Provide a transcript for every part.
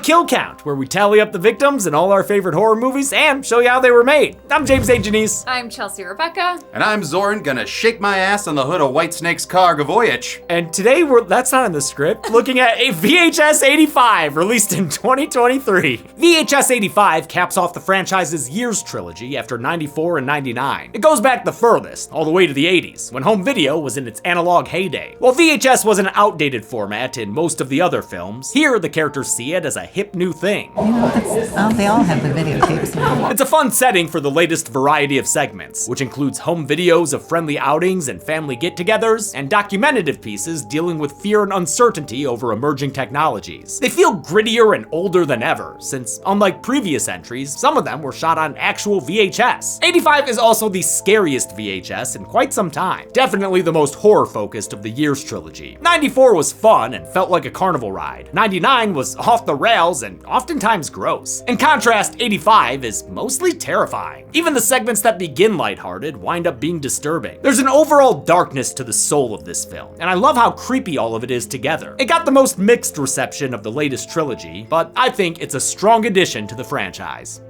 Kill Count, where we tally up the victims in all our favorite horror movies and show you how they were made. I'm James A. Janice. I'm Chelsea Rebecca. And I'm Zoran, gonna shake my ass on the hood of Whitesnake's car, Gavoyich. And today that's not in the script, looking at a VHS 85 released in 2023. VHS 85 caps off the franchise's Years trilogy after 94 and 99. It goes back the furthest, all the way to the 80s, when home video was in its analog heyday. While VHS was an outdated format in most of the other films, here the characters see it as a hip new thing. You know, they all have the videotapes. It's a fun setting for the latest variety of segments, which includes home videos of friendly outings and family get-togethers, and documentative pieces dealing with fear and uncertainty over emerging technologies. They feel grittier and older than ever, since unlike previous entries, some of them were shot on actual VHS. 85 is also the scariest VHS in quite some time. Definitely the most horror-focused of the Years trilogy. 94 was fun and felt like a carnival ride. 99 was off the rails and oftentimes gross. In contrast, 85 is mostly terrifying. Even the segments that begin lighthearted wind up being disturbing. There's an overall darkness to the soul of this film, and I love how creepy all of it is together. It got the most mixed reception of the latest trilogy, but I think it's a strong addition to the franchise.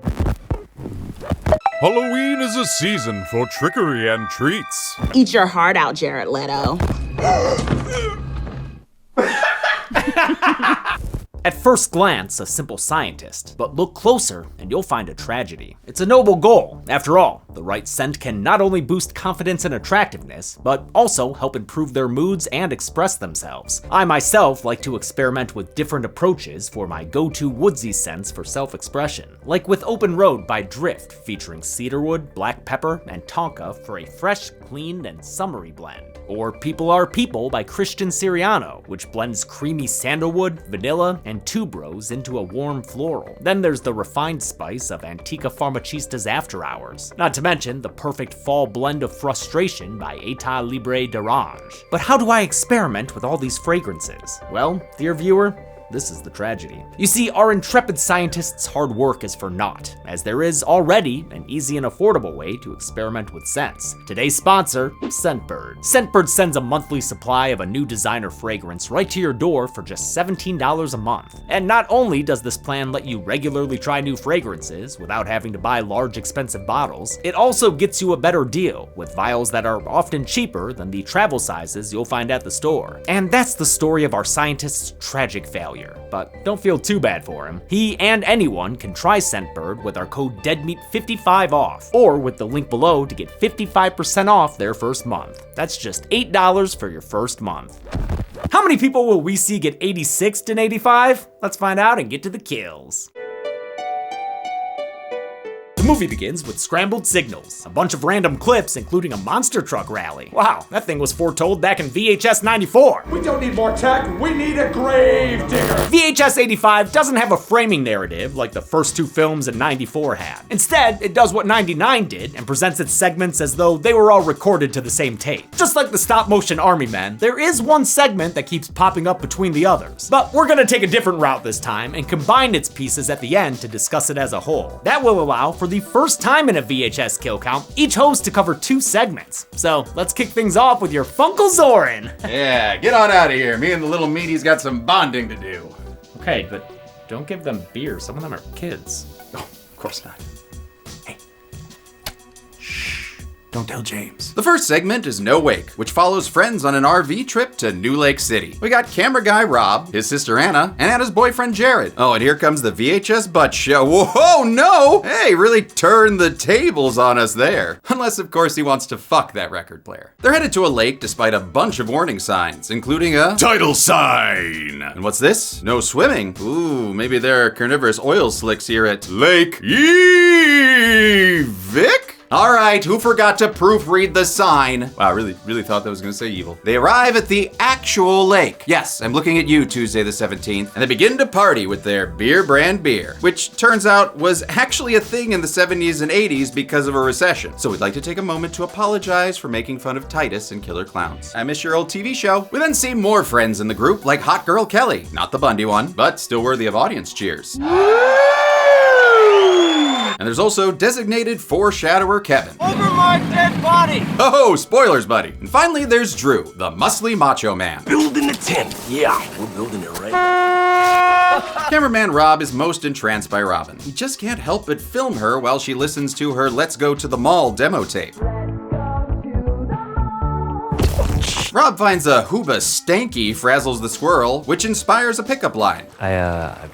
Halloween is a season for trickery and treats. Eat your heart out, Jared Leto. At first glance, a simple scientist, but look closer and you'll find a tragedy. It's a noble goal. After all, the right scent can not only boost confidence and attractiveness, but also help improve their moods and express themselves. I myself like to experiment with different approaches for my go-to woodsy scents for self-expression, like with Open Road by Drift, featuring cedarwood, black pepper, and tonka for a fresh, clean, and summery blend. Or People Are People by Christian Siriano, which blends creamy sandalwood, vanilla, and tuberose into a warm floral. Then there's the refined spice of Antica Farmacista's After Hours. Not to mention the perfect fall blend of Frustration by Eta Libre d'Orange. But how do I experiment with all these fragrances? Well, dear viewer, this is the tragedy. You see, our intrepid scientists' hard work is for naught, as there is already an easy and affordable way to experiment with scents. Today's sponsor, Scentbird. Scentbird sends a monthly supply of a new designer fragrance right to your door for just $17 a month. And not only does this plan let you regularly try new fragrances without having to buy large expensive bottles, it also gets you a better deal with vials that are often cheaper than the travel sizes you'll find at the store. And that's the story of our scientist's tragic failure. But don't feel too bad for him. He and anyone can try Scentbird with our code DEADMEAT55 off, or with the link below to get 55% off their first month. That's just $8 for your first month. How many people will we see get 86'd in 85? Let's find out and get to the kills. The movie begins with scrambled signals, a bunch of random clips, including a monster truck rally. Wow, that thing was foretold back in VHS 94. We don't need more tech, we need a grave digger. VHS 85 doesn't have a framing narrative like the first two films in 94 had. Instead, it does what 99 did and presents its segments as though they were all recorded to the same tape. Just like the stop-motion Army Men, there is one segment that keeps popping up between the others. But we're gonna take a different route this time and combine its pieces at the end to discuss it as a whole. That will allow for the first time in a VHS kill count, each host to cover two segments. So let's kick things off with your Funkle Zoran. Yeah, get on out of here. Me and the little meaty's got some bonding to do. Okay, but don't give them beer. Some of them are kids. Oh, of course not. Don't tell James. The first segment is No Wake, which follows friends on an RV trip to New Lake City. We got camera guy Rob, his sister Anna, and Anna's boyfriend Jared. Oh, and here comes the VHS butt show. Whoa, no! Hey, really turned the tables on us there. Unless, of course, he wants to fuck that record player. They're headed to a lake despite a bunch of warning signs, including a Title sign! And what's this? No swimming. Ooh, maybe there are carnivorous oil slicks here at Lake Vic? All right, who forgot to proofread the sign? Wow, really thought that was gonna say evil. They arrive at the actual lake. Yes, I'm looking at you, Tuesday the 17th. And they begin to party with their beer brand beer, which turns out was actually a thing in the 70s and 80s because of a recession. So we'd like to take a moment to apologize for making fun of Titus and Killer Clowns. I miss your old TV show. We then see more friends in the group, like Hot Girl Kelly. Not the Bundy one, but still worthy of audience cheers. And there's also designated foreshadower Kevin. Over my dead body! Oh, spoilers, buddy. And finally, there's Drew, the muscly macho man. Building the tent. Yeah, we're building it right. Cameraman Rob is most entranced by Robin. He just can't help but film her while she listens to her Let's Go to the Mall demo tape. Rob finds a Hooba stanky frazzles the squirrel, which inspires a pickup line. I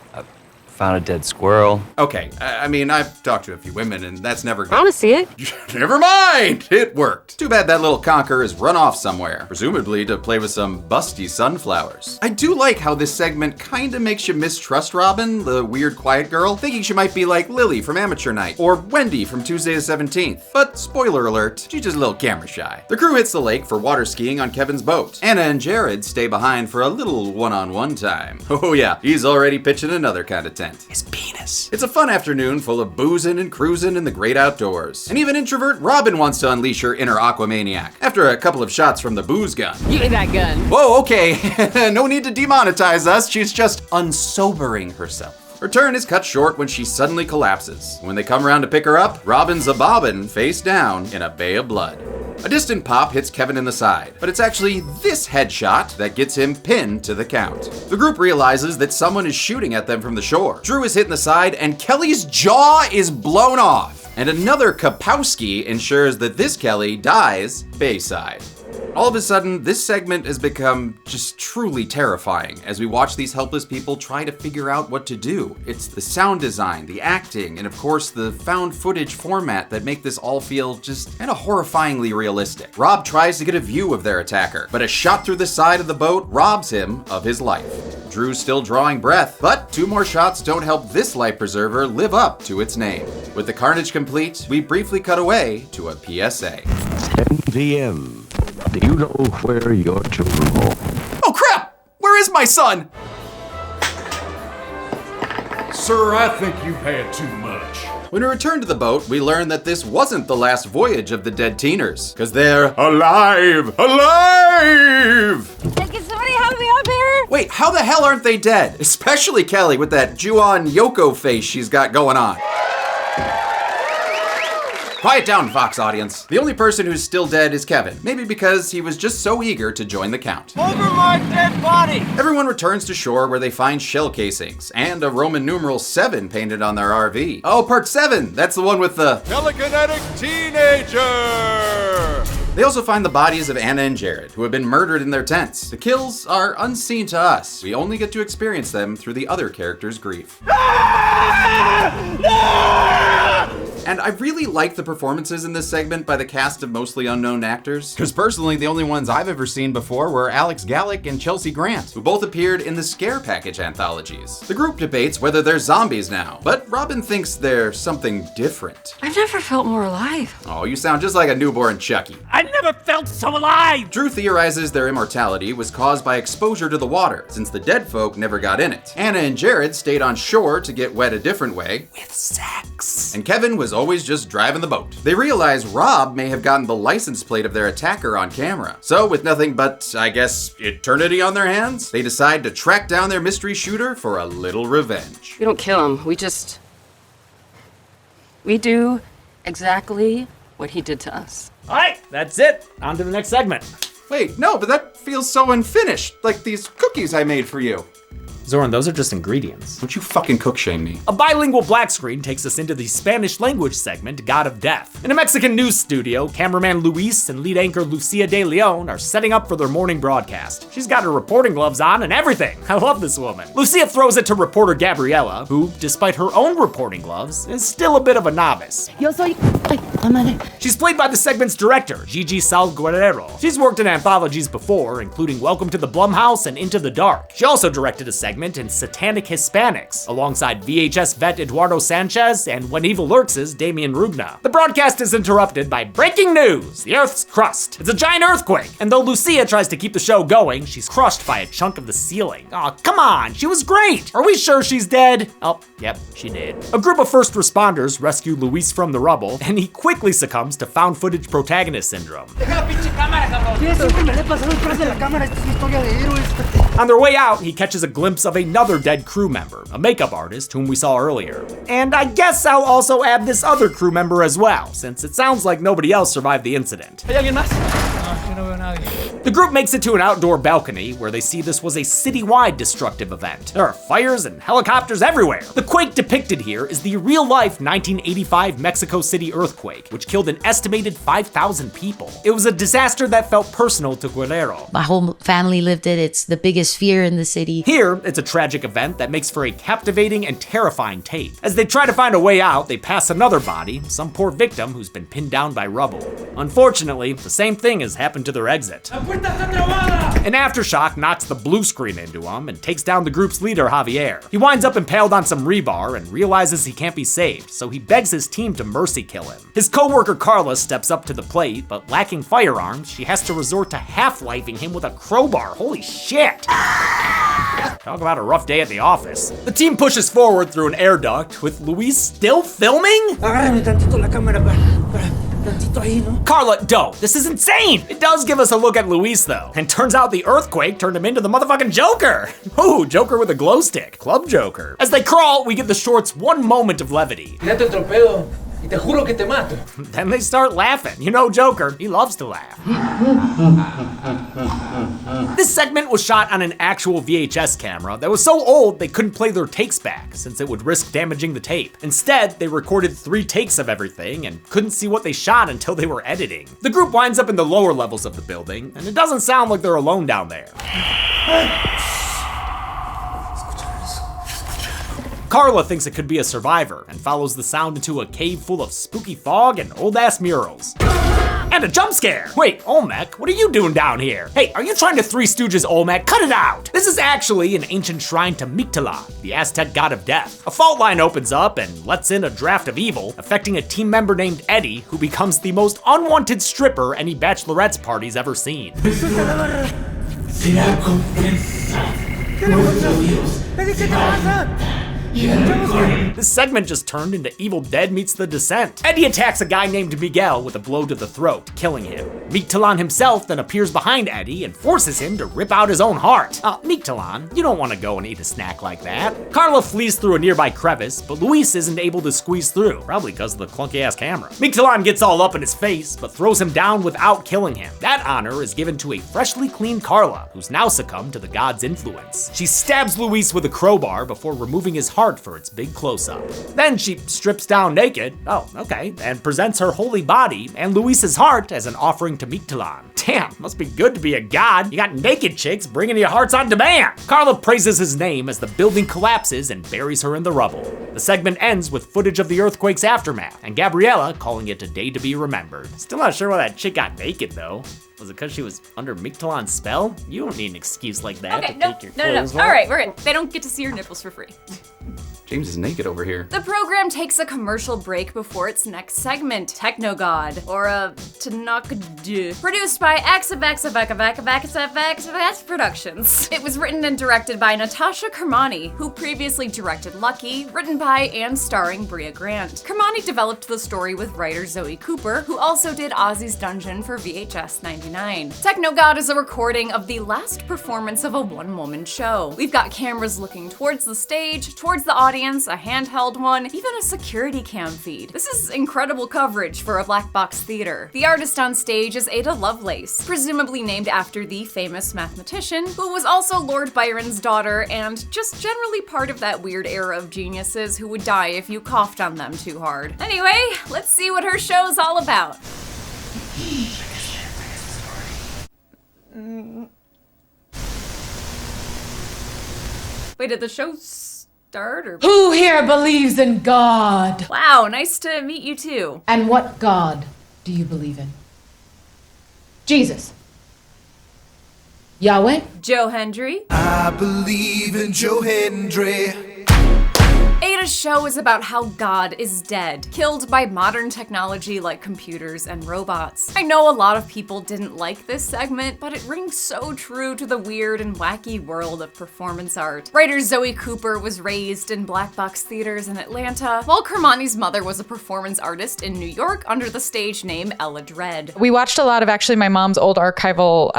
found a dead squirrel. Okay, I mean, I've talked to a few women, and that's never good. I wanna see it. Never mind! It worked. Too bad that little conker has run off somewhere, presumably to play with some busty sunflowers. I do like how this segment kinda makes you mistrust Robin, the weird quiet girl, thinking she might be like Lily from Amateur Night, or Wendy from Tuesday the 17th. But spoiler alert, she's just a little camera shy. The crew hits the lake for water skiing on Kevin's boat. Anna and Jared stay behind for a little one-on-one time. Oh yeah, he's already pitching another kind of tent. His penis. It's a fun afternoon full of boozing and cruising in the great outdoors. And even introvert Robin wants to unleash her inner Aquamaniac after a couple of shots from the booze gun. Give me that gun. Whoa, okay. No need to demonetize us. She's just unsobering herself. Her turn is cut short when she suddenly collapses. When they come around to pick her up, Robin's a bobbin face down in a bay of blood. A distant pop hits Kevin in the side, but it's actually this headshot that gets him pinned to the count. The group realizes that someone is shooting at them from the shore. Drew is hit in the side, and Kelly's jaw is blown off. And another Kapowski ensures that this Kelly dies bayside. All of a sudden, this segment has become just truly terrifying as we watch these helpless people try to figure out what to do. It's the sound design, the acting, and of course the found footage format that make this all feel just kinda horrifyingly realistic. Rob tries to get a view of their attacker, but a shot through the side of the boat robs him of his life. Drew's still drawing breath, but 2 more shots don't help this life preserver live up to its name. With the carnage complete, we briefly cut away to a PSA. 10 p.m. Do you know where your children are? Oh crap! Where is my son? Sir, I think you've had too much. When we return to the boat, we learn that this wasn't the last voyage of the dead teeners, because they're alive! Alive! Can somebody help me up here? Wait, how the hell aren't they dead? Especially Kelly with that Ju-on Yoko face she's got going on. Quiet down, Fox audience. The only person who's still dead is Kevin, maybe because he was just so eager to join the count. Over my dead body! Everyone returns to shore where they find shell casings and a Roman numeral 7 painted on their RV. Oh, part 7! That's the one with the Telekinetic teenager! They also find the bodies of Anna and Jared, who have been murdered in their tents. The kills are unseen to us. We only get to experience them through the other characters' grief. And I really like the performances in this segment by the cast of mostly unknown actors, because personally the only ones I've ever seen before were Alex Gallick and Chelsea Grant, who both appeared in the Scare Package anthologies. The group debates whether they're zombies now, but Robin thinks they're something different. I've never felt more alive. Oh, you sound just like a newborn Chucky. I never felt so alive! Drew theorizes their immortality was caused by exposure to the water, since the dead folk never got in it. Anna and Jared stayed on shore to get wet a different way, with sex. And Kevin was always just driving the boat. They realize Rob may have gotten the license plate of their attacker on camera. So with nothing but, I guess, eternity on their hands, they decide to track down their mystery shooter for a little revenge. We don't kill him. We do exactly what he did to us. Alright, that's it. On to the next segment. Wait, no, but that feels so unfinished. Like these cookies I made for you. Zoran, those are just ingredients. Don't you fucking cook shame me. A bilingual black screen takes us into the Spanish language segment, God of Death. In a Mexican news studio, cameraman Luis and lead anchor Lucia de Leon are setting up for their morning broadcast. She's got her reporting gloves on and everything. I love this woman. Lucia throws it to reporter Gabriela, who, despite her own reporting gloves, is still a bit of a novice. She's played by the segment's director, Gigi Salguero. She's worked in anthologies before, including Welcome to the Blumhouse and Into the Dark. She also directed a segment in Satanic Hispanics, alongside VHS vet Eduardo Sanchez and When Evil Lurks' Damian Rugna. The broadcast is interrupted by breaking news: the Earth's crust. It's a giant earthquake, and though Lucia tries to keep the show going, she's crushed by a chunk of the ceiling. Aw, come on, she was great! Are we sure she's dead? Oh, yep, she did. A group of first responders rescue Luis from the rubble, and he quickly succumbs to found footage protagonist syndrome. On their way out, he catches a glimpse corpse of another dead crew member, a makeup artist whom we saw earlier. And I guess I'll also add this other crew member as well, since it sounds like nobody else survived the incident. The group makes it to an outdoor balcony where they see this was a citywide destructive event. There are fires and helicopters everywhere. The quake depicted here is the real-life 1985 Mexico City earthquake, which killed an estimated 5,000 people. It was a disaster that felt personal to Guerrero. My whole family lived it. It's the biggest fear in the city. Here, it's a tragic event that makes for a captivating and terrifying tape. As they try to find a way out, they pass another body, some poor victim who's been pinned down by rubble. Unfortunately, the same thing has happened to their exit. An aftershock knocks the blue screen into him and takes down the group's leader, Javier. He winds up impaled on some rebar and realizes he can't be saved, so he begs his team to mercy kill him. His co-worker Carla steps up to the plate, but lacking firearms, she has to resort to half-lifing him with a crowbar. Holy shit! Talk about a rough day at the office. The team pushes forward through an air duct, with Luis still filming? Carla, don't. This is insane. It does give us a look at Luis, though. And turns out the earthquake turned him into the motherfucking Joker. Ooh, Joker with a glow stick. Club Joker. As they crawl, we give the shorts one moment of levity. Then they start laughing. You know Joker, he loves to laugh. This segment was shot on an actual VHS camera that was so old they couldn't play their takes back since it would risk damaging the tape. Instead, they recorded 3 takes of everything and couldn't see what they shot until they were editing. The group winds up in the lower levels of the building, and it doesn't sound like they're alone down there. Carla thinks it could be a survivor and follows the sound into a cave full of spooky fog and old-ass murals. And a jump scare! Wait, Olmec, what are you doing down here? Hey, are you trying to Three Stooges Olmec? Cut it out! This is actually an ancient shrine to Mictlan, the Aztec god of death. A fault line opens up and lets in a draft of evil, affecting a team member named Eddie, who becomes the most unwanted stripper any bachelorette's party's ever seen. This segment just turned into Evil Dead meets The Descent. Eddie attacks a guy named Miguel with a blow to the throat, killing him. Mictlan himself then appears behind Eddie and forces him to rip out his own heart. Mictlan, you don't want to go and eat a snack like that. Carla flees through a nearby crevice, but Luis isn't able to squeeze through, probably because of the clunky-ass camera. Mictlan gets all up in his face, but throws him down without killing him. That honor is given to a freshly cleaned Carla, who's now succumbed to the god's influence. She stabs Luis with a crowbar before removing his heart for its big close-up. Then she strips down naked, and presents her holy body and Luis's heart as an offering to Mictlan. Damn, must be good to be a god. You got naked chicks bringing you hearts on demand. Carla praises his name as the building collapses and buries her in the rubble. The segment ends with footage of the earthquake's aftermath, and Gabriella calling it a day to be remembered. Still not sure why that chick got naked, though. Was it because she was under Mictlan's spell? You don't need an excuse like that to take your clothes off. All right, we're good. They don't get to see your nipples for free. James is naked over here. The program takes a commercial break before its next segment, Techn God, or Techn God, produced by X Productions. It was written and directed by Natasha Kermani, who previously directed Lucky, written by and starring Bria Grant. Kermani developed the story with writer Zoe Cooper, who also did Ozzy's Dungeon for VHS 99. Techn God is a recording of the last performance of a one-woman show. We've got cameras looking towards the stage, towards the audience, a handheld one, even a security cam feed. This is incredible coverage for a black box theater. The artist on stage is Ada Lovelace, presumably named after the famous mathematician, who was also Lord Byron's daughter and just generally part of that weird era of geniuses who would die if you coughed on them too hard. Anyway, let's see what her show's all about. Wait, did the show start or? Who here believes in God? Wow, nice to meet you too. And what God do you believe in? Jesus. Yahweh? Joe Hendry. I believe in Joe Hendry. Ada Ada's show is about how God is dead, killed by modern technology like computers and robots. I know a lot of people didn't like this segment, but it rings so true to the weird and wacky world of performance art. Writer Zoe Cooper was raised in black box theaters in Atlanta, while Kermani's mother was a performance artist in New York under the stage name Ella Dredd. We watched a lot of actually my mom's old archival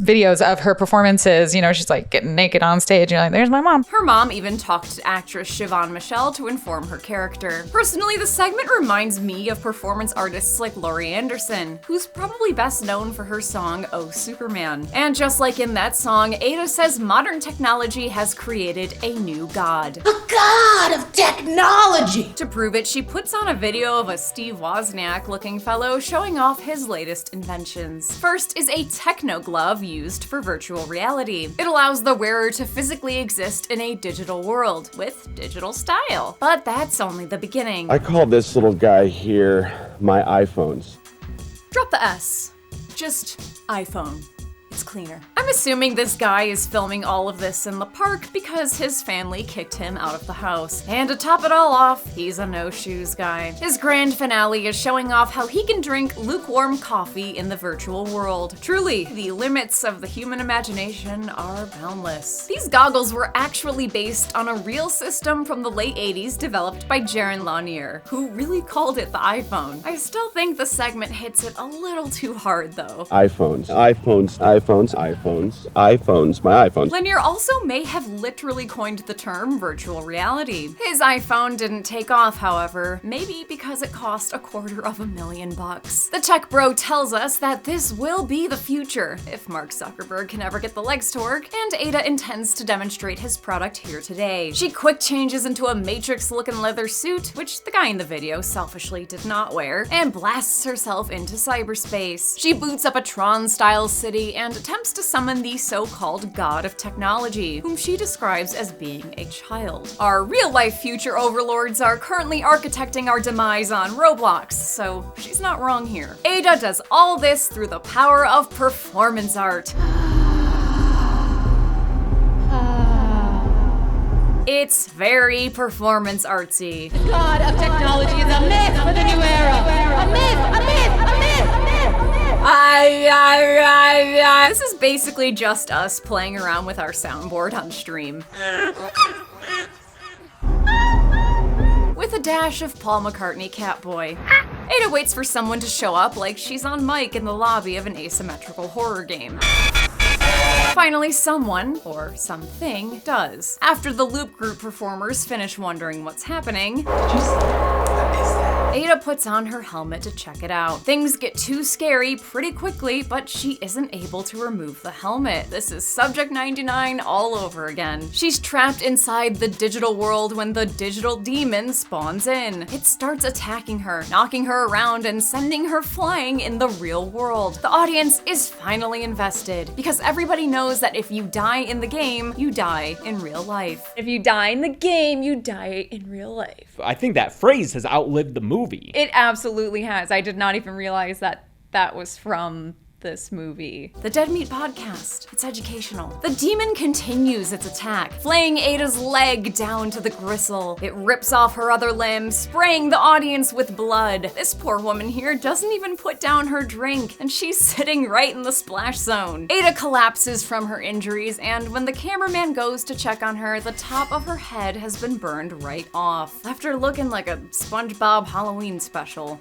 videos of her performances. You know, she's like getting naked on stage. You're like, there's my mom. Her mom even talked to actress Siobhan Michelle to inform her character. Personally, the segment reminds me of performance artists like Laurie Anderson, who's probably best known for her song Oh Superman. And just like in that song, Ada says modern technology has created a new god. A god of technology! To prove it, she puts on a video of a Steve Wozniak-looking fellow showing off his latest inventions. First is a Techn glove used for virtual reality. It allows the wearer to physically exist in a digital world with digital style. But that's only the beginning. I call this little guy here my iPhones. Drop the S. Just iPhone. It's cleaner. I'm assuming this guy is filming all of this in the park because his family kicked him out of the house. And to top it all off, he's a no-shoes guy. His grand finale is showing off how he can drink lukewarm coffee in the virtual world. Truly, the limits of the human imagination are boundless. These goggles were actually based on a real system from the late 80s developed by Jaron Lanier, who really called it the iPhone. I still think the segment hits it a little too hard though. iPhones, my iPhones. Lanier also may have literally coined the term virtual reality. His iPhone didn't take off, however, maybe because it cost $250,000. The tech bro tells us that this will be the future, if Mark Zuckerberg can ever get the legs to work, and Ada intends to demonstrate his product here today. She quick changes into a Matrix-looking leather suit, which the guy in the video selfishly did not wear, and blasts herself into cyberspace. She boots up a Tron-style city and attempts to summon the so-called god of technology, whom she describes as being a child. Our real-life future overlords are currently architecting our demise on Roblox, so she's not wrong here. Ada does all this through the power of performance art. It's very performance artsy. The god of technology is a myth for the new era. A myth, a myth, a myth, a myth. This is basically just us playing around with our soundboard on stream. With a dash of Paul McCartney Catboy. Ada waits for someone to show up like she's on mic in the lobby of an asymmetrical horror game. Finally, someone, or something, does. After the Loop Group performers finish wondering what's happening, Ada puts on her helmet to check it out. Things get too scary pretty quickly, but she isn't able to remove the helmet. This is Subject 99 all over again. She's trapped inside the digital world when the digital demon spawns in. It starts attacking her, knocking her around and sending her flying in the real world. The audience is finally invested because everybody knows that if you die in the game, you die in real life. If you die in the game, you die in real life. I think that phrase has outlived the movie. It absolutely has. I did not even realize that that was from this movie. The Dead Meat Podcast. It's educational. The demon continues its attack, flaying Ada's leg down to the gristle. It rips off her other limb, spraying the audience with blood. This poor woman here doesn't even put down her drink, and she's sitting right in the splash zone. Ada collapses from her injuries, and when the cameraman goes to check on her, the top of her head has been burned right off, left her looking like a SpongeBob Halloween special.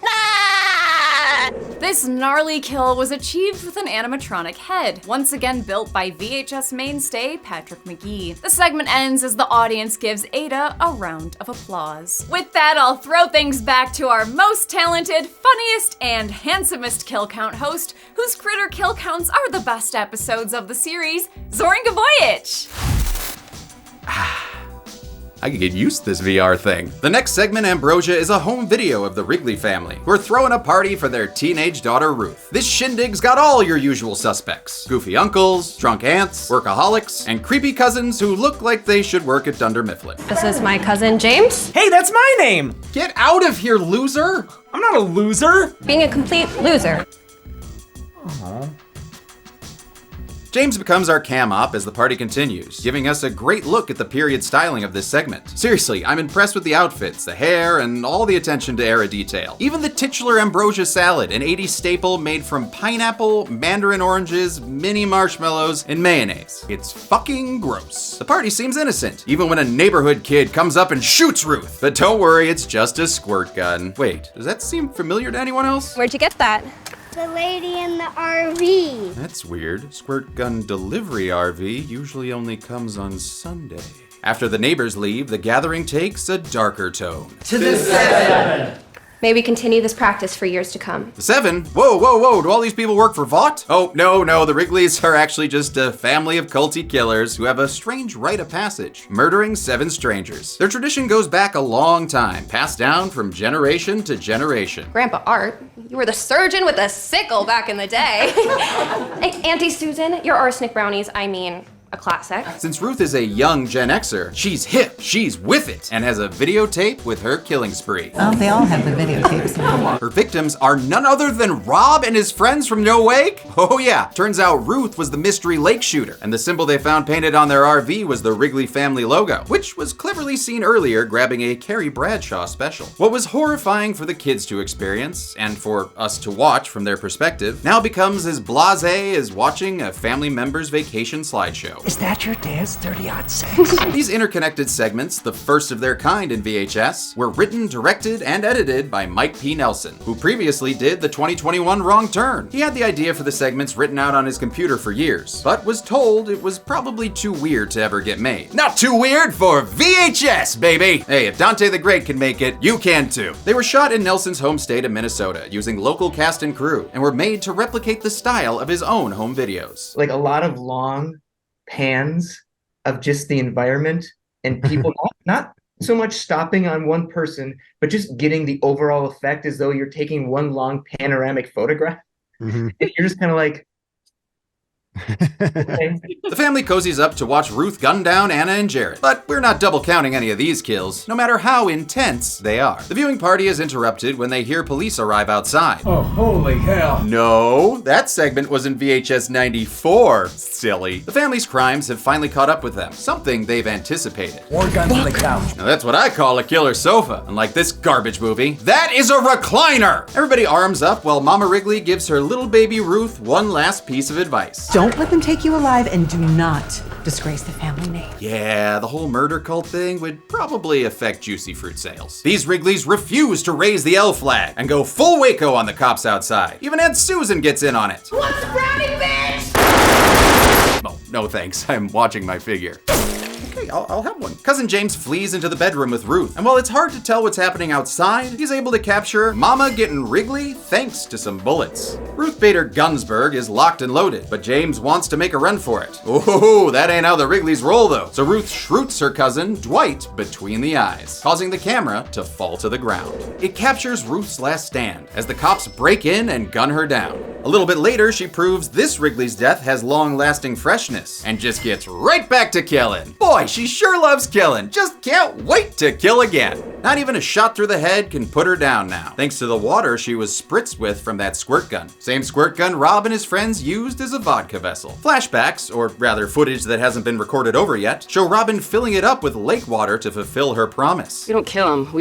This gnarly kill was achieved with an animatronic head, once again built by VHS mainstay Patrick McGee. The segment ends as the audience gives Ada a round of applause. With that, I'll throw things back to our most talented, funniest, and handsomest kill count host, whose critter kill counts are the best episodes of the series, Zoran Gavoyich. I could get used to this VR thing. The next segment, Ambrosia, is a home video of the Wrigley family, who are throwing a party for their teenage daughter, Ruth. This shindig's got all your usual suspects. Goofy uncles, drunk aunts, workaholics, and creepy cousins who look like they should work at Dunder Mifflin. This is my cousin, James. Hey, that's my name! Get out of here, loser! I'm not a loser! Being a complete loser. Aww. James becomes our cam op as the party continues, giving us a great look at the period styling of this segment. Seriously, I'm impressed with the outfits, the hair, and all the attention to era detail. Even the titular Ambrosia salad, an 80s staple made from pineapple, mandarin oranges, mini marshmallows, and mayonnaise. It's fucking gross. The party seems innocent, even when a neighborhood kid comes up and shoots Ruth. But don't worry, it's just a squirt gun. Wait, does that seem familiar to anyone else? Where'd you get that? The lady in the RV. That's weird. Squirt gun delivery RV usually only comes on Sunday. After the neighbors leave, the gathering takes a darker tone. To the 7. May we continue this practice for years to come. The 7? Whoa, whoa, whoa, do all these people work for Vought? Oh, no, the Wrigleys are actually just a family of culty killers who have a strange rite of passage, murdering 7 strangers. Their tradition goes back a long time, passed down from generation to generation. Grandpa Art, you were the surgeon with a sickle back in the day. Hey, Auntie Susan, your arsenic brownies, a classic. Since Ruth is a young Gen Xer, she's hip, she's with it, and has a videotape with her killing spree. Oh, they all have the videotapes. Her victims are none other than Rob and his friends from No Wake? Oh yeah, turns out Ruth was the mystery lake shooter, and the symbol they found painted on their RV was the Wrigley family logo, which was cleverly seen earlier grabbing a Carrie Bradshaw special. What was horrifying for the kids to experience, and for us to watch from their perspective, now becomes as blasé as watching a family member's vacation slideshow. Is that your dad's 30-06? These interconnected segments, the first of their kind in VHS, were written, directed, and edited by Mike P. Nelson, who previously did the 2021 Wrong Turn. He had the idea for the segments written out on his computer for years, but was told it was probably too weird to ever get made. Not too weird for VHS, baby! Hey, if Dante the Great can make it, you can too. They were shot in Nelson's home state of Minnesota, using local cast and crew, and were made to replicate the style of his own home videos. Like a lot of long pans of just the environment and people not so much stopping on one person, but just getting the overall effect as though you're taking one long panoramic photograph. Mm-hmm. And you're just kind of like, okay. The family cozies up to watch Ruth gun down Anna and Jared, but we're not double counting any of these kills, no matter how intense they are. The viewing party is interrupted when they hear police arrive outside. Oh, holy hell. No, that segment was in VHS 94, silly. The family's crimes have finally caught up with them, something they've anticipated. More guns on the couch. Now that's what I call a killer sofa, unlike this garbage movie. That is a recliner! Everybody arms up while Mama Wrigley gives her little baby Ruth one last piece of advice. Don't let them take you alive, and do not disgrace the family name. Yeah, the whole murder cult thing would probably affect Juicy Fruit sales. These Wrigleys refuse to raise the L flag and go full Waco on the cops outside. Even Aunt Susan gets in on it. What's the brownie, bitch? Oh, no thanks, I'm watching my figure. Okay, I'll have one. Cousin James flees into the bedroom with Ruth, and while it's hard to tell what's happening outside, he's able to capture Mama getting Wrigley thanks to some bullets. Ruth Bader Gunsberg is locked and loaded, but James wants to make a run for it. Oh, that ain't how the Wrigleys roll though. So Ruth shoots her cousin, Dwight, between the eyes, causing the camera to fall to the ground. It captures Ruth's last stand as the cops break in and gun her down. A little bit later, she proves this Wrigley's death has long-lasting freshness and just gets right back to killing. Boy, she sure loves killing. Just can't wait to kill again. Not even a shot through the head can put her down now, thanks to the water she was spritzed with from that squirt gun. Same squirt gun Rob and his friends used as a vodka vessel. Flashbacks, or rather footage that hasn't been recorded over yet, show Robin filling it up with lake water to fulfill her promise. We don't kill him,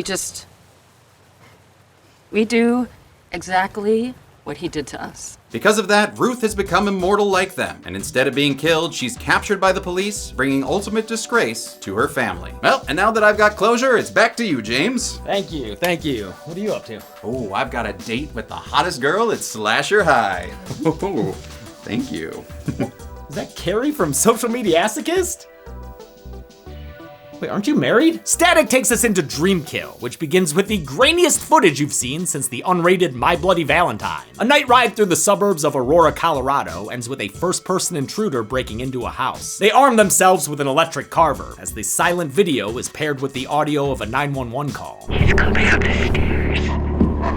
we do exactly what he did to us. Because of that, Ruth has become immortal like them, and instead of being killed, she's captured by the police, bringing ultimate disgrace to her family. Well, and now that I've got closure, it's back to you, James. Thank you. What are you up to? Oh, I've got a date with the hottest girl at Slasher High. Oh, thank you. Is that Carrie from Social Mediasticist? Wait, aren't you married? Static takes us into Dream Kill, which begins with the grainiest footage you've seen since the unrated My Bloody Valentine. A night ride through the suburbs of Aurora, Colorado ends with a first-person intruder breaking into a house. They arm themselves with an electric carver, as the silent video is paired with the audio of a 911 call. He's coming up the stairs.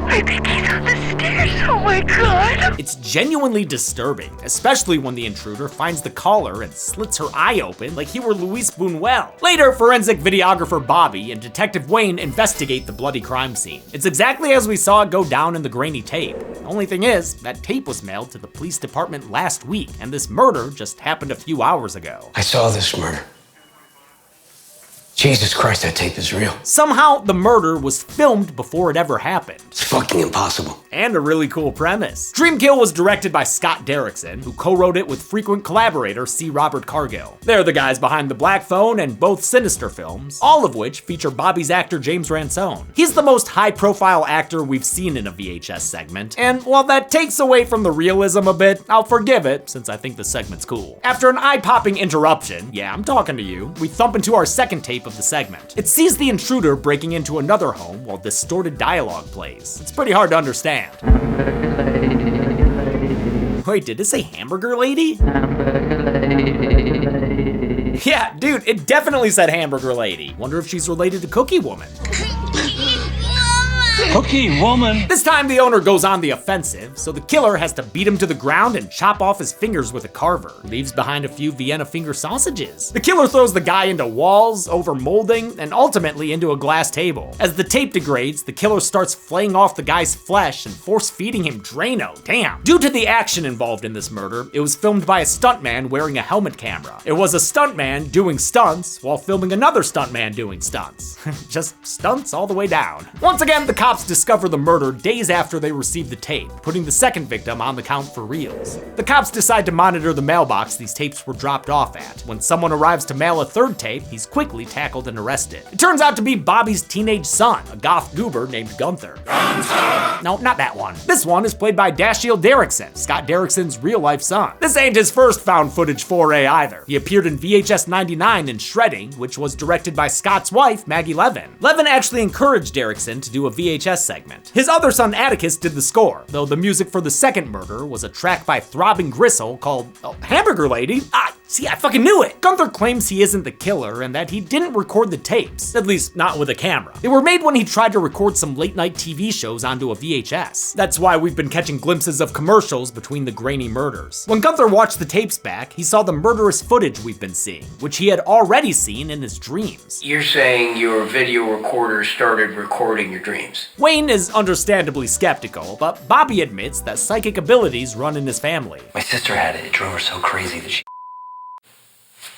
I think he's on the stairs somewhere. my god! It's genuinely disturbing, especially when the intruder finds the caller and slits her eye open like he were Luis Buñuel. Later, forensic videographer Bobby and Detective Wayne investigate the bloody crime scene. It's exactly as we saw it go down in the grainy tape. The only thing is, that tape was mailed to the police department last week, and this murder just happened a few hours ago. I saw this murder. Jesus Christ, that tape is real. Somehow, the murder was filmed before it ever happened. It's fucking impossible. And a really cool premise. Dreamkill was directed by Scott Derrickson, who co-wrote it with frequent collaborator C. Robert Cargill. They're the guys behind The Black Phone and both Sinister films, all of which feature Bobby's actor James Ransone. He's the most high-profile actor we've seen in a VHS segment, and while that takes away from the realism a bit, I'll forgive it, since I think the segment's cool. After an eye-popping interruption, yeah, I'm talking to you, we thump into our second tape of the segment. It sees the intruder breaking into another home while distorted dialogue plays. It's pretty hard to understand. Wait, did it say hamburger lady? Yeah, dude, it definitely said hamburger lady. Wonder if she's related to Cookie Woman. Cookie Woman! This time the owner goes on the offensive, so the killer has to beat him to the ground and chop off his fingers with a carver. Leaves behind a few Vienna finger sausages. The killer throws the guy into walls, over molding, and ultimately into a glass table. As the tape degrades, the killer starts flaying off the guy's flesh and force-feeding him Drano. Damn. Due to the action involved in this murder, it was filmed by a stuntman wearing a helmet camera. It was a stuntman doing stunts while filming another stuntman doing stunts. Just stunts all the way down. Once again, the cops discover the murder days after they receive the tape, putting the second victim on the count for reals. The cops decide to monitor the mailbox these tapes were dropped off at. When someone arrives to mail a third tape, he's quickly tackled and arrested. It turns out to be Bobby's teenage son, a goth goober named Gunther. No, not that one. This one is played by Dashiell Derrickson, Scott Derrickson's real-life son. This ain't his first found footage foray either. He appeared in VHS 99 in Shredding, which was directed by Scott's wife, Maggie Levin. Levin actually encouraged Derrickson to do a VHS segment. His other son Atticus did the score, though the music for the second murder was a track by Throbbing Gristle called Hamburger Lady. See, I fucking knew it! Gunther claims he isn't the killer and that he didn't record the tapes, at least not with a camera. They were made when he tried to record some late-night TV shows onto a VHS. That's why we've been catching glimpses of commercials between the grainy murders. When Gunther watched the tapes back, he saw the murderous footage we've been seeing, which he had already seen in his dreams. You're saying your video recorder started recording your dreams? Wayne is understandably skeptical, but Bobby admits that psychic abilities run in his family. My sister had it. It drove her so crazy that she...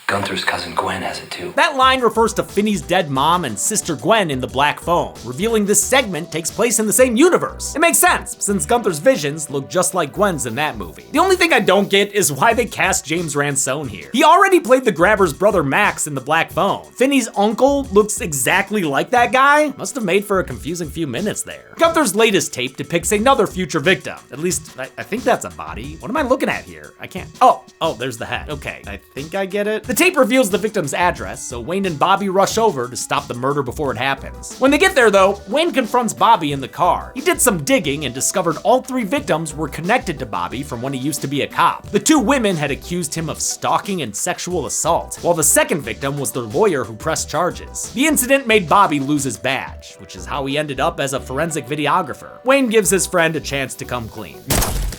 Gunther's cousin Gwen has it too. That line refers to Finney's dead mom and sister Gwen in The Black Phone, revealing this segment takes place in the same universe. It makes sense, since Gunther's visions look just like Gwen's in that movie. The only thing I don't get is why they cast James Ransone here. He already played the grabber's brother Max in The Black Phone. Finney's uncle looks exactly like that guy? Must have made for a confusing few minutes there. Gunther's latest tape depicts another future victim. At least, I think that's a body. What am I looking at here? I can't. Oh, there's the head. Okay, I think I get it. The tape reveals the victim's address, so Wayne and Bobby rush over to stop the murder before it happens. When they get there though, Wayne confronts Bobby in the car. He did some digging and discovered all three victims were connected to Bobby from when he used to be a cop. The two women had accused him of stalking and sexual assault, while the second victim was their lawyer who pressed charges. The incident made Bobby lose his badge, which is how he ended up as a forensic videographer. Wayne gives his friend a chance to come clean.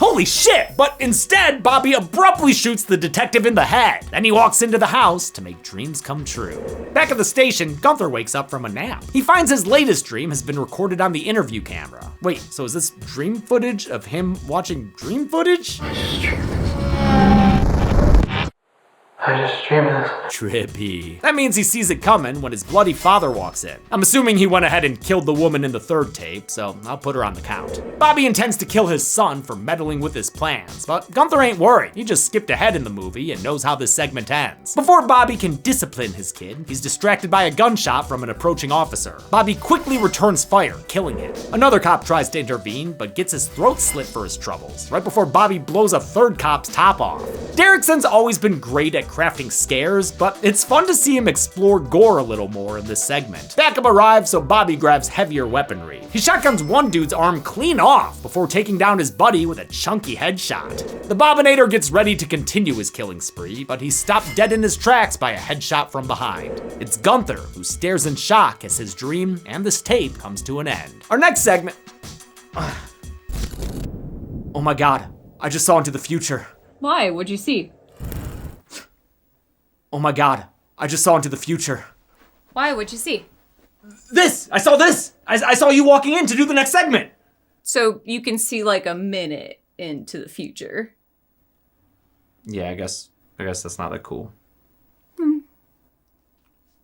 Holy shit! But instead, Bobby abruptly shoots the detective in the head. Then he walks into the house to make dreams come true. Back at the station, Gunther wakes up from a nap. He finds his latest dream has been recorded on the interview camera. Wait, so is this dream footage of him watching dream footage? I just dreamed this. Trippy. That means he sees it coming when his bloody father walks in. I'm assuming he went ahead and killed the woman in the third tape, so I'll put her on the count. Bobby intends to kill his son for meddling with his plans, but Gunther ain't worried. He just skipped ahead in the movie and knows how this segment ends. Before Bobby can discipline his kid, he's distracted by a gunshot from an approaching officer. Bobby quickly returns fire, killing him. Another cop tries to intervene, but gets his throat slit for his troubles, right before Bobby blows a third cop's top off. Derrickson's always been great at crafting scares, but it's fun to see him explore gore a little more in this segment. Backup arrives, so Bobby grabs heavier weaponry. He shotguns one dude's arm clean off before taking down his buddy with a chunky headshot. The Bobinator gets ready to continue his killing spree, but he's stopped dead in his tracks by a headshot from behind. It's Gunther who stares in shock as his dream and this tape comes to an end. Our next segment... Oh my god, I just saw into the future. Why? What'd you see? Oh my god, I just saw into the future. Why? What'd you see? This! I saw this! I saw you walking in to do the next segment! So you can see like a minute into the future. Yeah, I guess that's not that cool.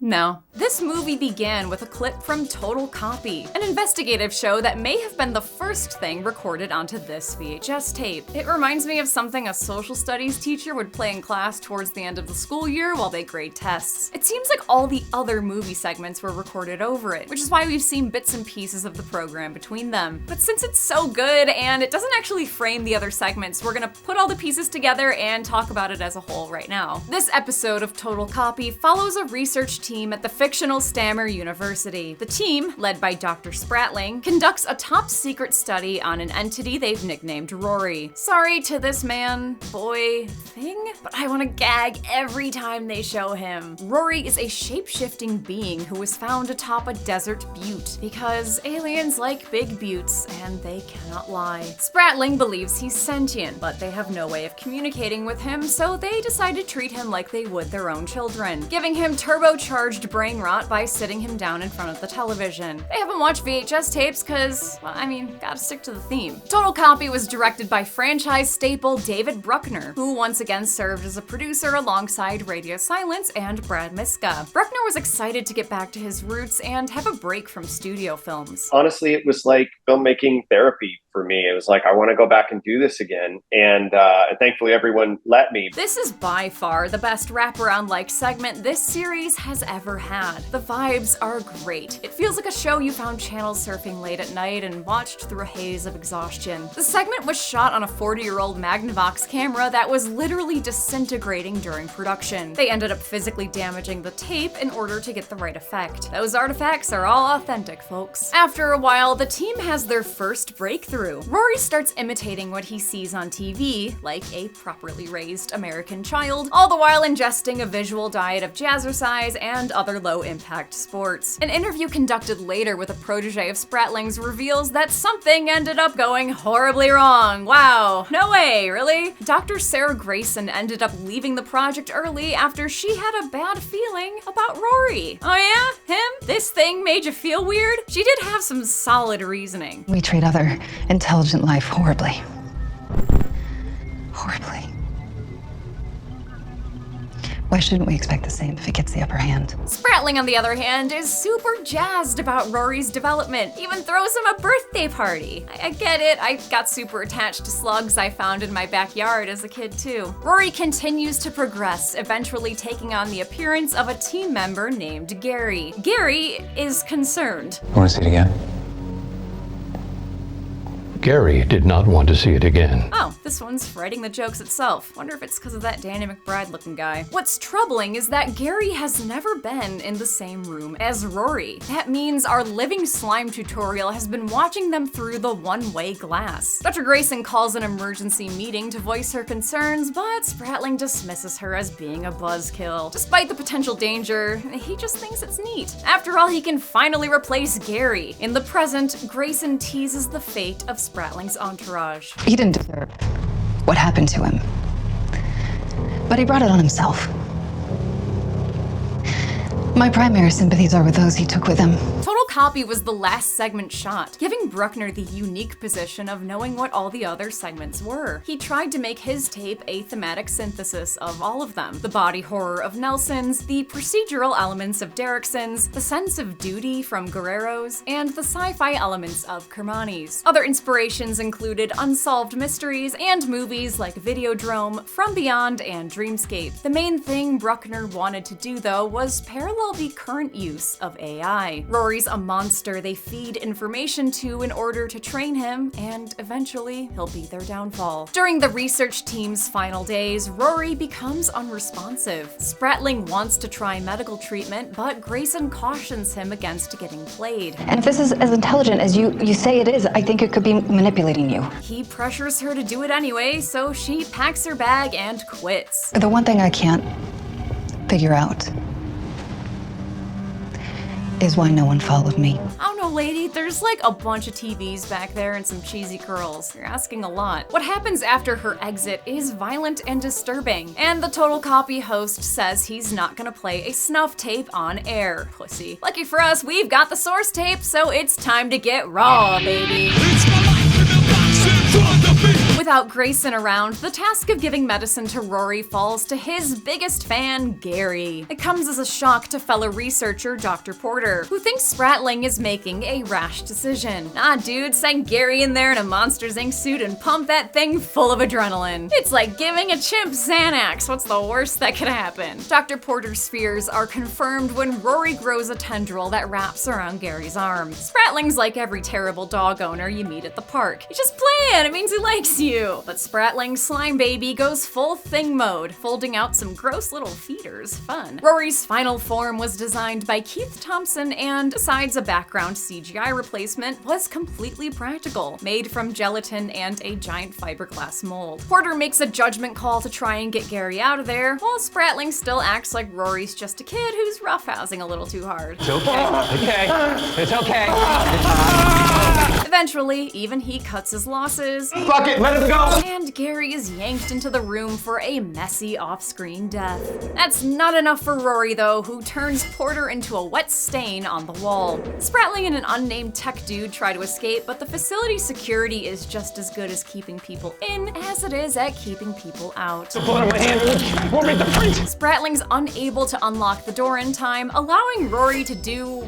No. This movie began with a clip from Total Copy, an investigative show that may have been the first thing recorded onto this VHS tape. It reminds me of something a social studies teacher would play in class towards the end of the school year while they grade tests. It seems like all the other movie segments were recorded over it, which is why we've seen bits and pieces of the program between them. But since it's so good and it doesn't actually frame the other segments, we're gonna put all the pieces together and talk about it as a whole right now. This episode of Total Copy follows a research team at the fictional Stammer University. The team, led by Dr. Spratling, conducts a top-secret study on an entity they've nicknamed Rory. Sorry to this man, boy, thing, but I want to gag every time they show him. Rory is a shape-shifting being who was found atop a desert butte, because aliens like big buttes, and they cannot lie. Spratling believes he's sentient, but they have no way of communicating with him, so they decide to treat him like they would their own children, giving him turbocharged brain rot by sitting him down in front of the television. They haven't watched VHS tapes because, well, I mean, gotta stick to the theme. Total Copy was directed by franchise staple David Bruckner, who once again served as a producer alongside Radio Silence and Brad Miska. Bruckner was excited to get back to his roots and have a break from studio films. Honestly, it was like filmmaking therapy for me. It was like, I want to go back and do this again. And thankfully everyone let me. This is by far the best wraparound-like segment this series has ever had. The vibes are great. It feels like a show you found channel surfing late at night and watched through a haze of exhaustion. The segment was shot on a 40-year-old Magnavox camera that was literally disintegrating during production. They ended up physically damaging the tape in order to get the right effect. Those artifacts are all authentic, folks. After a while, the team has their first breakthrough. Rory starts imitating what he sees on TV, like a properly raised American child, all the while ingesting a visual diet of jazzercise and other low-impact sports. An interview conducted later with a protege of Spratling's reveals that something ended up going horribly wrong. Wow, no way, really? Dr. Sarah Grayson ended up leaving the project early after she had a bad feeling about Rory. Oh yeah? Him? This thing made you feel weird? She did have some solid reasoning. We treat other intelligent life horribly. Horribly. Why shouldn't we expect the same if it gets the upper hand? Spratling, on the other hand, is super jazzed about Rory's development, even throws him a birthday party. I get it, I got super attached to slugs I found in my backyard as a kid too. Rory continues to progress, eventually taking on the appearance of a team member named Gary. Gary is concerned. Want to see it again? Gary did not want to see it again. Oh, this one's writing the jokes itself. Wonder if it's because of that Danny McBride looking guy. What's troubling is that Gary has never been in the same room as Rory. That means our living slime tutorial has been watching them through the one-way glass. Dr. Grayson calls an emergency meeting to voice her concerns, but Spratling dismisses her as being a buzzkill. Despite the potential danger, he just thinks it's neat. After all, he can finally replace Gary. In the present, Grayson teases the fate of Spratling's entourage. He didn't deserve what happened to him, but he brought it on himself. My primary sympathies are with those he took with him. Total Copy was the last segment shot, giving Bruckner the unique position of knowing what all the other segments were. He tried to make his tape a thematic synthesis of all of them. The body horror of Nelson's, the procedural elements of Derrickson's, the sense of duty from Guerrero's, and the sci-fi elements of Kermani's. Other inspirations included unsolved mysteries and movies like Videodrome, From Beyond, and Dreamscape. The main thing Bruckner wanted to do, though, was parallel the current use of AI. Rory's a monster they feed information to in order to train him, and eventually he'll be their downfall. During the research team's final days, Rory becomes unresponsive. Spratling wants to try medical treatment, but Grayson cautions him against getting played. And if this is as intelligent as you say it is, I think it could be manipulating you. He pressures her to do it anyway, so she packs her bag and quits. The one thing I can't figure out is why no one followed me. I don't know know, lady, there's like a bunch of TVs back there and some cheesy curls. You're asking a lot. What happens after her exit is violent and disturbing, and the Total Copy host says he's not gonna play a snuff tape on air. Pussy. Lucky for us, we've got the source tape, so it's time to get raw, baby. Without Grayson around, the task of giving medicine to Rory falls to his biggest fan, Gary. It comes as a shock to fellow researcher Dr. Porter, who thinks Spratling is making a rash decision. Nah, dude, send Gary in there in a Monsters Inc. suit and pump that thing full of adrenaline. It's like giving a chimp Xanax. What's the worst that could happen? Dr. Porter's fears are confirmed when Rory grows a tendril that wraps around Gary's arm. Spratling's like every terrible dog owner you meet at the park. He's just playing, it means he likes you. But Spratling's slime baby goes full thing mode, folding out some gross little feeders. Fun. Rory's final form was designed by Keith Thompson and, besides a background CGI replacement, was completely practical, made from gelatin and a giant fiberglass mold. Porter makes a judgment call to try and get Gary out of there, while Spratling still acts like Rory's just a kid who's roughhousing a little too hard. It's okay. Okay. It's okay. Eventually, even he cuts his losses. Fuck it, let him go! And Gary is yanked into the room for a messy off-screen death. That's not enough for Rory, though, who turns Porter into a wet stain on the wall. Spratling and an unnamed tech dude try to escape, but the facility security is just as good as keeping people in as it is at keeping people out. Spratling's unable to unlock the door in time, allowing Rory to do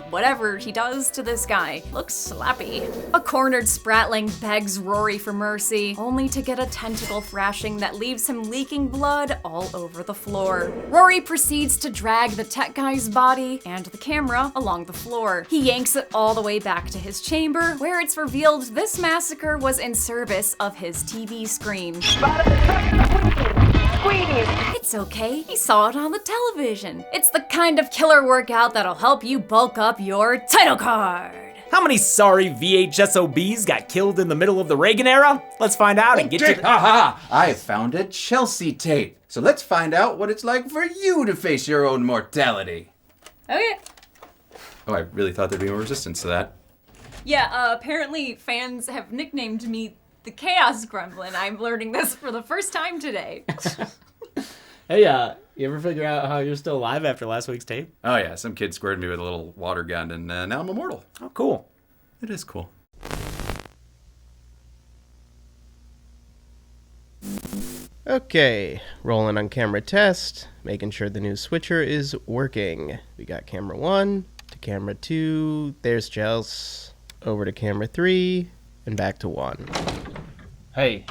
whatever he does to this guy. Looks slappy. A cornered Spratling begs Rory for mercy, only to get a tentacle thrashing that leaves him leaking blood all over the floor. Rory proceeds to drag the tech guy's body and the camera along the floor. He yanks it all the way back to his chamber, where it's revealed this massacre was in service of his TV screen. It's okay, he saw it on the television. It's the kind of killer workout that'll help you bulk up your title card. How many sorry VHSOBs got killed in the middle of the Reagan era? Let's find out and get to the— I found a Chelsea tape. So let's find out what it's like for you to face your own mortality. Okay. Oh, I really thought there'd be more resistance to that. Yeah, apparently fans have nicknamed me the Chaos Gremlin. I'm learning this for the first time today. Hey, you ever figure out how you're still alive after last week's tape? Oh yeah, some kid squared me with a little water gun and now I'm immortal. Oh, cool. It is cool. Okay, rolling on camera test, making sure the new switcher is working. We got camera 1 to camera 2, there's Chels, over to camera 3, and back to 1. Hey,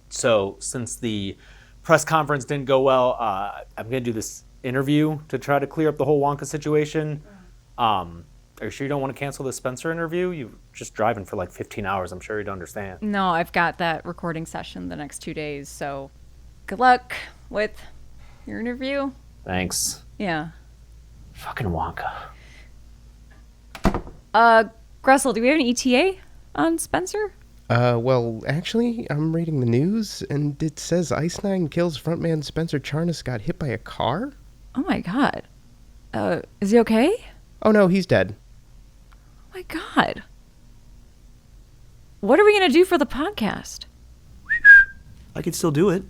so since the press conference didn't go well, I'm gonna do this interview to try to clear up the whole Wonka situation. Are you sure you don't want to cancel the Spencer interview? You're just driving for like 15 hours. I'm sure you'd understand. No, I've got that recording session the next 2 days, so good luck with your interview. Thanks. Yeah. Fucking Wonka. Gressel, do we have an ETA on Spencer? Well, actually, I'm reading the news, and it says Ice Nine Kills frontman Spencer Charnas got hit by a car? Oh my god. Is he okay? Oh no, he's dead. Oh my god. What are we gonna do for the podcast? I could still do it.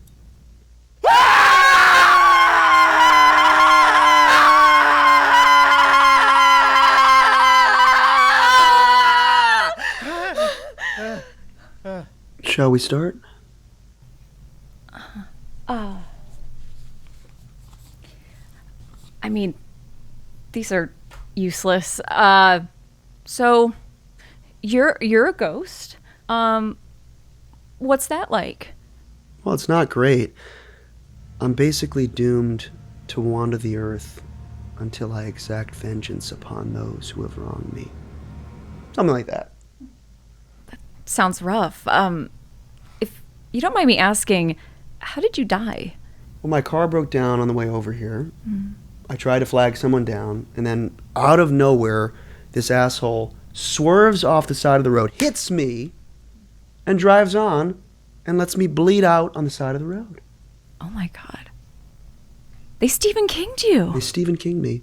Shall we start? I mean, these are useless. So you're a ghost. What's that like? Well, it's not great. I'm basically doomed to wander the earth until I exact vengeance upon those who have wronged me. Something like that. Sounds rough. If you don't mind me asking, how did you die? Well, my car broke down on the way over here. I tried to flag someone down, and then out of nowhere, this asshole swerves off the side of the road, hits me, and drives on, and lets me bleed out on the side of the road. Oh my god. They Stephen King'd you. They Stephen King'd me.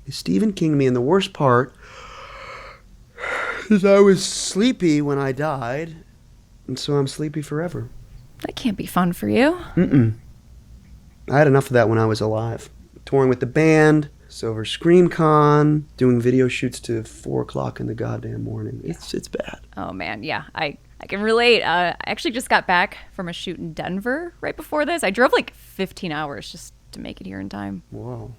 They Stephen King'd me, and the worst part, Because I was sleepy when I died, and so I'm sleepy forever. That can't be fun for you. Mm-mm. I had enough of that when I was alive. Touring with the band, Silver Scream Con, doing video shoots to 4 o'clock in the goddamn morning. It's bad. Oh man, yeah, I can relate. I actually just got back from a shoot in Denver right before this. I drove like 15 hours just to make it here in time. Whoa,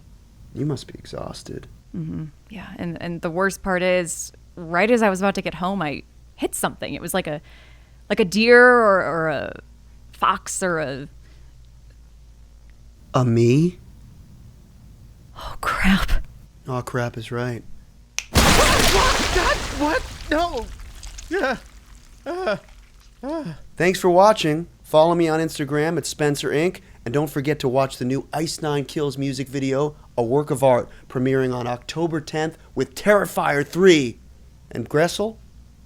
you must be exhausted. Mm-hmm. Yeah, and the worst part is, right as I was about to get home, I hit something. It was like a deer or a fox or A me? Oh crap. Oh crap is right. What? No. Yeah. Thanks for watching. Follow me on Instagram at Spencer Inc. And don't forget to watch the new Ice Nine Kills music video, a work of art, premiering on October 10th with Terrifier 3. And Gressel,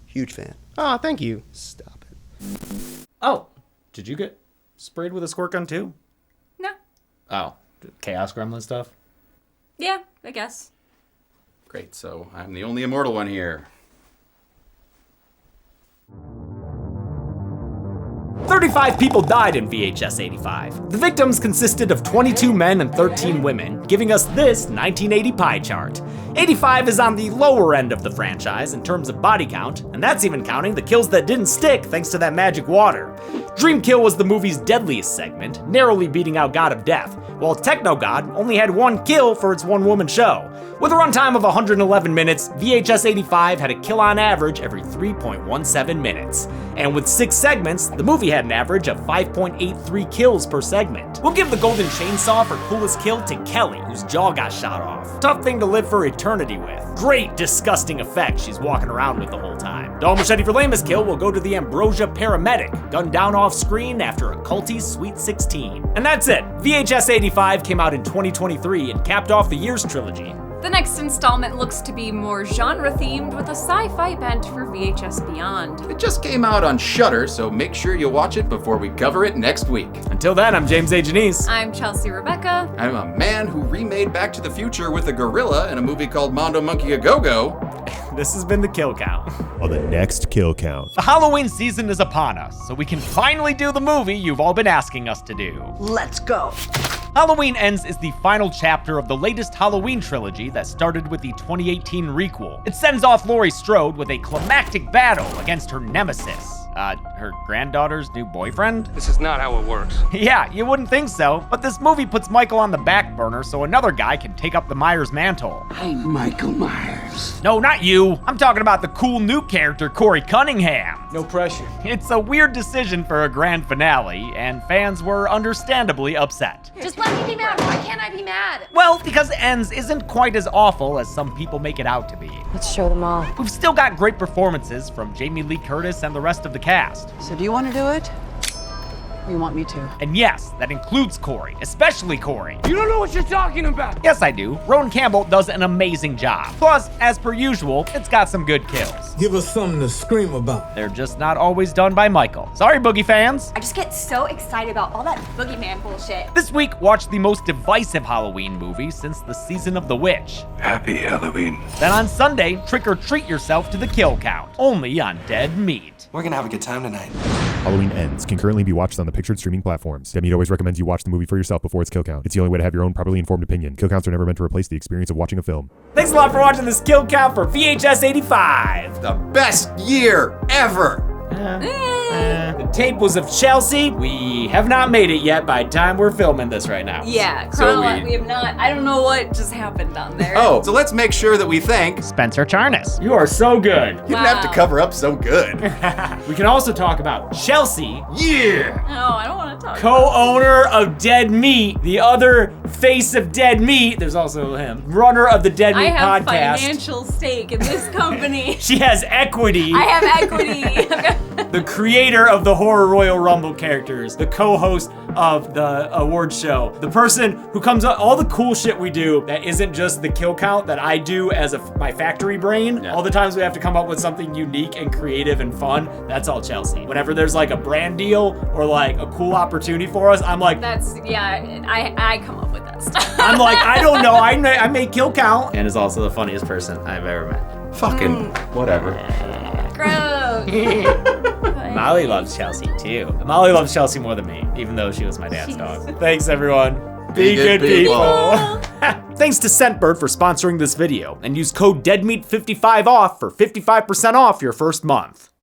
huge fan. Oh, thank you. Stop it. Oh, did you get sprayed with a squirt gun too? No. Oh, Chaos Gremlin stuff? Yeah, I guess. Great, so I'm the only immortal one here. 35 people died in VHS 85. The victims consisted of 22 men and 13 women, giving us this 1980 pie chart. 85 is on the lower end of the franchise in terms of body count, and that's even counting the kills that didn't stick thanks to that magic water. Dream Kill was the movie's deadliest segment, narrowly beating out God of Death, while Techno God only had 1 kill for its one-woman show. With a runtime of 111 minutes, VHS 85 had a kill on average every 3.17 minutes. And with 6 segments, the movie had an average of 5.83 kills per segment. We'll give the Golden Chainsaw for coolest kill to Kelly, whose jaw got shot off. Tough thing to live for eternity with. Great, disgusting effect she's walking around with the whole time. Doll Machete for lamest kill will go to the Ambrosia paramedic, gunned down off screen after a culty Sweet 16. And that's it. VHS 85 came out in 2023 and capped off the year's trilogy. The next installment looks to be more genre-themed with a sci-fi bent for VHS Beyond. It just came out on Shudder, so make sure you watch it before we cover it next week. Until then, I'm James A. Janice. I'm Chelsea Rebecca. I'm a man who remade Back to the Future with a gorilla in a movie called Mondo Monkey A Go-Go. This has been the Kill Count. On the next Kill Count. The Halloween season is upon us, so we can finally do the movie you've all been asking us to do. Let's go. Halloween Ends is the final chapter of the latest Halloween trilogy that started with the 2018 requel. It sends off Laurie Strode with a climactic battle against her nemesis. Her granddaughter's new boyfriend? This is not how it works. Yeah, you wouldn't think so, but this movie puts Michael on the back burner so another guy can take up the Myers mantle. I'm Michael Myers. No, not you. I'm talking about the cool new character, Corey Cunningham. No pressure. It's a weird decision for a grand finale, and fans were understandably upset. Just let me be mad. Why can't I be mad? Well, because Ends isn't quite as awful as some people make it out to be. Let's show them all. We've still got great performances from Jamie Lee Curtis and the rest of the cast. So do you want to do it? Or you want me to? And yes, that includes Corey, especially Corey. You don't know what you're talking about. Yes, I do. Rowan Campbell does an amazing job. Plus, as per usual, it's got some good kills. Give us something to scream about. They're just not always done by Michael. Sorry, Boogie fans. I just get so excited about all that boogeyman bullshit. This week, watch the most divisive Halloween movie since the season of the witch. Happy Halloween. Then on Sunday, trick or treat yourself to the Kill Count, only on Dead Meat. We're gonna have a good time tonight. Halloween Ends can currently be watched on the pictured streaming platforms. Dead Meat always recommends you watch the movie for yourself before its kill count. It's the only way to have your own properly informed opinion. Kill counts are never meant to replace the experience of watching a film. Thanks a lot for watching this Kill Count for VHS 85. The best year ever. The tape was of Chelsea. We have not made it yet by the time we're filming this right now. Yeah, So we have not. I don't know what just happened down there. Oh, so let's make sure that we thank Spencer Charnas. You are so good. You didn't have to cover up so good. We can also talk about Chelsea. Yeah. No, I don't want to talk. Co-owner of Dead Meat, the other face of Dead Meat. There's also him, runner of the Dead Meat I have podcast. financial stake in this company. She has equity. I have equity. The creator of the Horror Royal Rumble characters, the co-host of the award show, the person who comes up, all the cool shit we do that isn't just the kill count that I do as my factory brain. Yeah. All the times we have to come up with something unique and creative and fun, that's all Chelsea. Whenever there's like a brand deal or like a cool opportunity for us, I'm like, I come up with that stuff. I'm like, I don't know, I may kill count. And is also the funniest person I've ever met. Fucking whatever. Gross. Molly loves Chelsea too. Molly loves Chelsea more than me, even though she was my dad's dog. Thanks everyone. Be good people. Thanks to Scentbird for sponsoring this video, and use code DEADMEAT55OFF for 55% off your first month.